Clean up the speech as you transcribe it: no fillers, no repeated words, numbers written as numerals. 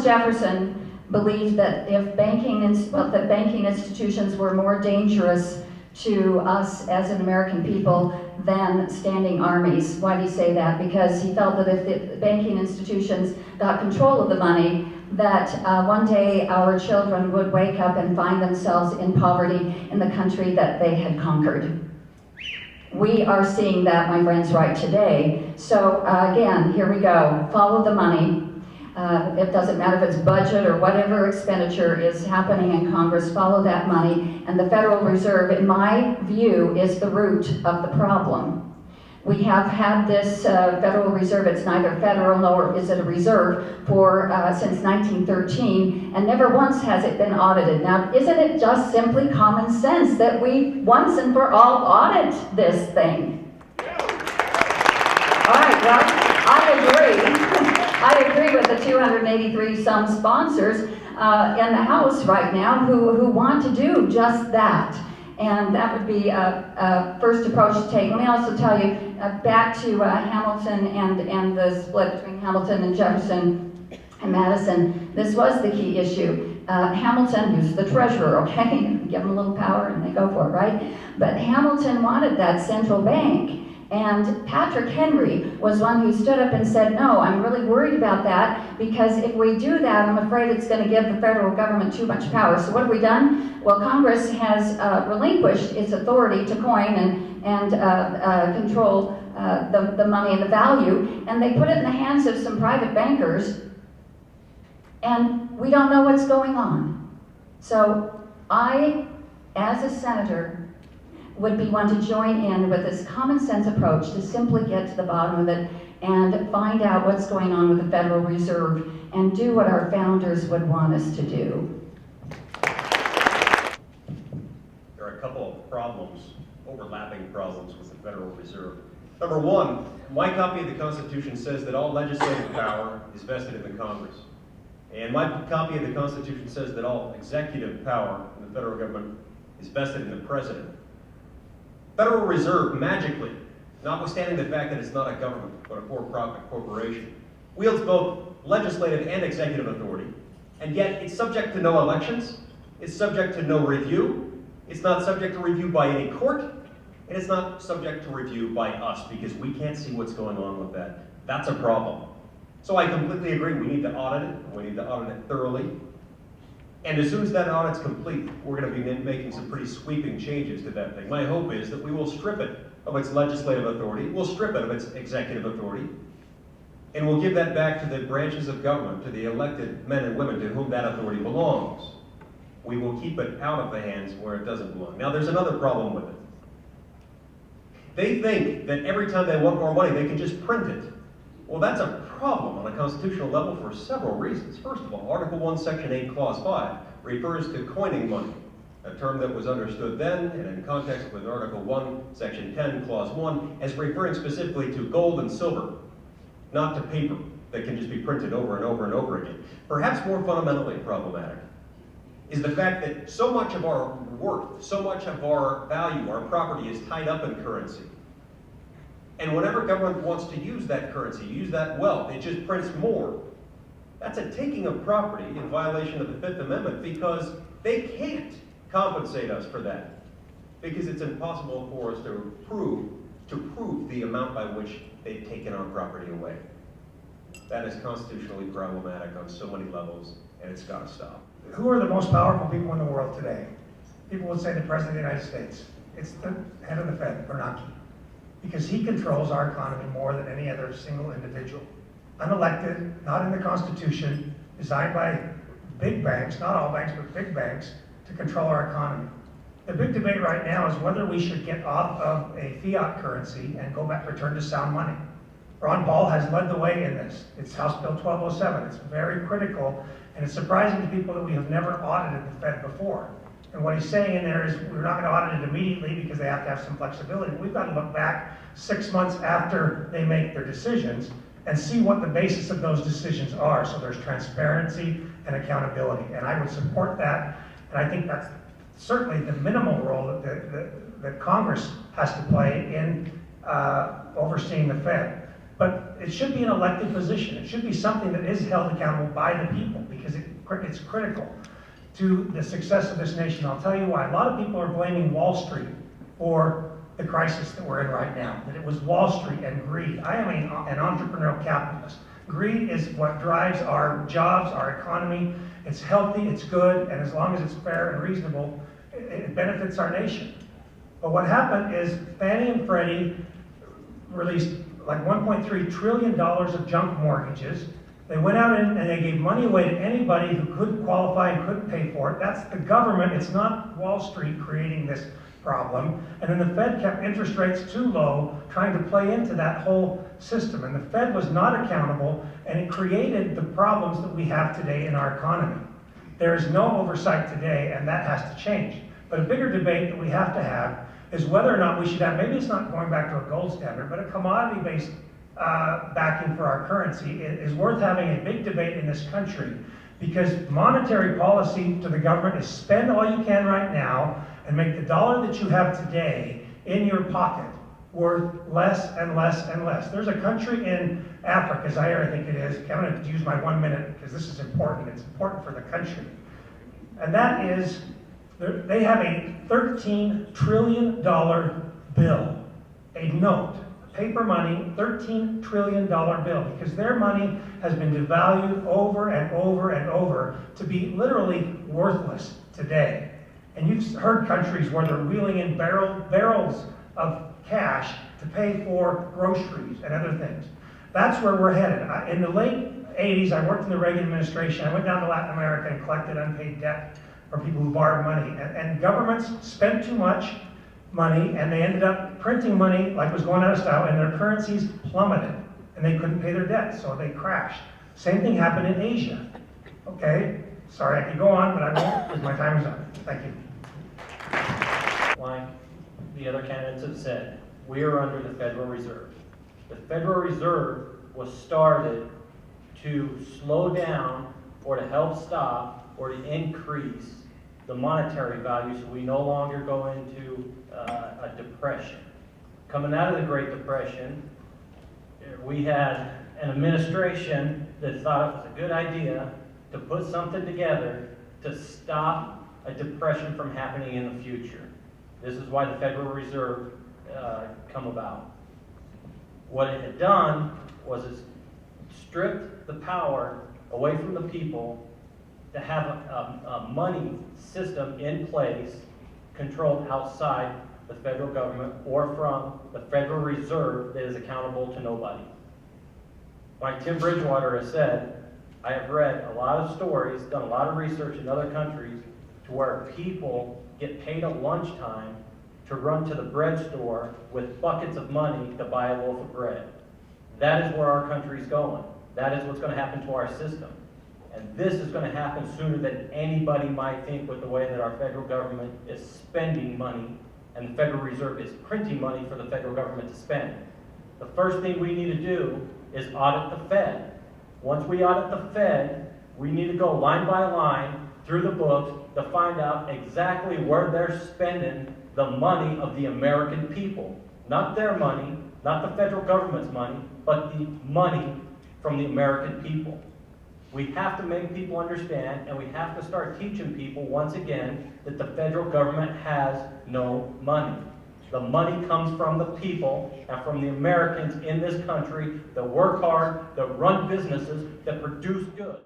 Thomas Jefferson believed that if banking institutions were more dangerous to us as an American people than standing armies. Why did he say that? Because he felt that if the banking institutions got control of the money, that one day our children would wake up and find themselves in poverty in the country that they had conquered. We are seeing that, my friends, right today. So again, here we go. Follow the money. It doesn't matter if it's budget or whatever expenditure is happening in Congress, follow that money. And the Federal Reserve, in my view, is the root of the problem. We have had this Federal Reserve, it's neither federal nor is it a reserve, for since 1913, and never once has it been audited. Now, isn't it just simply common sense that we once and for all audit this thing? All right, well, I agree. I agree with the 283 some sponsors in the House right now who want to do just that. And that would be a first approach to take. Let me also tell you, back to Hamilton and the split between Hamilton and Jefferson and Madison, this was the key issue. Hamilton, who's the treasurer, okay? Give him a little power and they go for it, right? But Hamilton wanted that central bank. And Patrick Henry was one who stood up and said, no, I'm really worried about that, because if we do that, I'm afraid it's going to give the federal government too much power. So what have we done? Well, Congress has relinquished its authority to coin and control the money and the value, and they put it in the hands of some private bankers, and we don't know what's going on. So I, as a senator, would be one to join in with this common sense approach to simply get to the bottom of it and find out what's going on with the Federal Reserve and do what our founders would want us to do. There are a couple of problems, overlapping problems with the Federal Reserve. Number one, my copy of the Constitution says that all legislative power is vested in the Congress. And my copy of the Constitution says that all executive power in the federal government is vested in the President. Federal Reserve, magically, notwithstanding the fact that it's not a government, but a for-profit corporation, wields both legislative and executive authority, and yet it's subject to no elections, it's subject to no review, it's not subject to review by any court, and it's not subject to review by us, because we can't see what's going on with that. That's a problem. So I completely agree, we need to audit it, and we need to audit it thoroughly. And as soon as that audit's complete, we're going to be making some pretty sweeping changes to that thing. My hope is that we will strip it of its legislative authority, we'll strip it of its executive authority, and we'll give that back to the branches of government, to the elected men and women to whom that authority belongs. We will keep it out of the hands where it doesn't belong. Now, there's another problem with it. They think that every time they want more money, they can just print it. Well, that's a problem on a constitutional level for several reasons. First of all, Article 1, Section 8, Clause 5 refers to coining money, a term that was understood then and in context with Article 1, Section 10, Clause 1, as referring specifically to gold and silver, not to paper that can just be printed over and over and over again. Perhaps more fundamentally problematic is the fact that so much of our worth, so much of our value, our property is tied up in currency. And whenever government wants to use that currency, use that wealth, it just prints more. That's a taking of property in violation of the Fifth Amendment, because they can't compensate us for that, because it's impossible for us to prove the amount by which they've taken our property away. That is constitutionally problematic on so many levels, and it's got to stop. Who are the most powerful people in the world today? People would say the President of the United States. It's the head of the Fed, Bernanke, because he controls our economy more than any other single individual. Unelected, not in the Constitution, designed by big banks, not all banks, but big banks, to control our economy. The big debate right now is whether we should get off of a fiat currency and go back, return to sound money. Ron Paul has led the way in this. It's House Bill 1207. It's very critical, and it's surprising to people that we have never audited the Fed before. And what he's saying in there is we're not going to audit it immediately because they have to have some flexibility. We've got to look back 6 months after they make their decisions and see what the basis of those decisions are, so there's transparency and accountability. And I would support that, and I think that's certainly the minimal role that Congress has to play in overseeing the Fed. But it should be an elected position. It should be something that is held accountable by the people, because it's critical to the success of this nation. I'll tell you why. A lot of people are blaming Wall Street for the crisis that we're in right now, that it was Wall Street and greed. I am an entrepreneurial capitalist. Greed is what drives our jobs, our economy. It's healthy, it's good, and as long as it's fair and reasonable, it benefits our nation. But what happened is Fannie and Freddie released like $1.3 trillion of junk mortgages. They went out and they gave money away to anybody who couldn't qualify and couldn't pay for it. That's the government. It's not Wall Street creating this problem. And then the Fed kept interest rates too low, trying to play into that whole system. And the Fed was not accountable, and it created the problems that we have today in our economy. There is no oversight today, and that has to change. But a bigger debate that we have to have is whether or not we should have, maybe it's not going back to a gold standard, but a commodity-based backing for our currency is worth having a big debate in this country, because monetary policy to the government is spend all you can right now and make the dollar that you have today in your pocket worth less and less and less. There's a country in Africa, Zaire I think it is, I'm going to use my 1 minute because this is important, it's important for the country, and that is they have a $13 trillion bill, a note, paper money, $13 trillion bill, because their money has been devalued over and over and over to be literally worthless today. And you've heard countries where they're wheeling in barrels of cash to pay for groceries and other things. That's where we're headed. In the late 80s, I worked in the Reagan administration. I went down to Latin America and collected unpaid debt from people who borrowed money. And governments spent too much money, and they ended up printing money like was going out of style, and their currencies plummeted, and they couldn't pay their debt, so they crashed. Same thing happened in Asia. Okay, sorry, I could go on, but I won't because my time is up. Thank you. Like the other candidates have said, we are under the Federal Reserve. The Federal Reserve was started to slow down or to help stop or to increase the monetary value so we no longer go into a depression. Coming out of the Great Depression, we had an administration that thought it was a good idea to put something together to stop a depression from happening in the future. This is why the Federal Reserve come about. What it had done was it stripped the power away from the people to have a money system in place controlled outside the federal government or from the Federal Reserve that is accountable to nobody. Like Tim Bridgewater has said, I have read a lot of stories, done a lot of research in other countries to where people get paid at lunchtime to run to the bread store with buckets of money to buy a loaf of bread. That is where our country's going. That is what's going to happen to our system. And this is going to happen sooner than anybody might think with the way that our federal government is spending money and the Federal Reserve is printing money for the federal government to spend. The first thing we need to do is audit the Fed. Once we audit the Fed, we need to go line by line through the books to find out exactly where they're spending the money of the American people. Not their money, not the federal government's money, but the money from the American people. We have to make people understand, and we have to start teaching people once again that the federal government has no money. The money comes from the people and from the Americans in this country that work hard, that run businesses, that produce goods.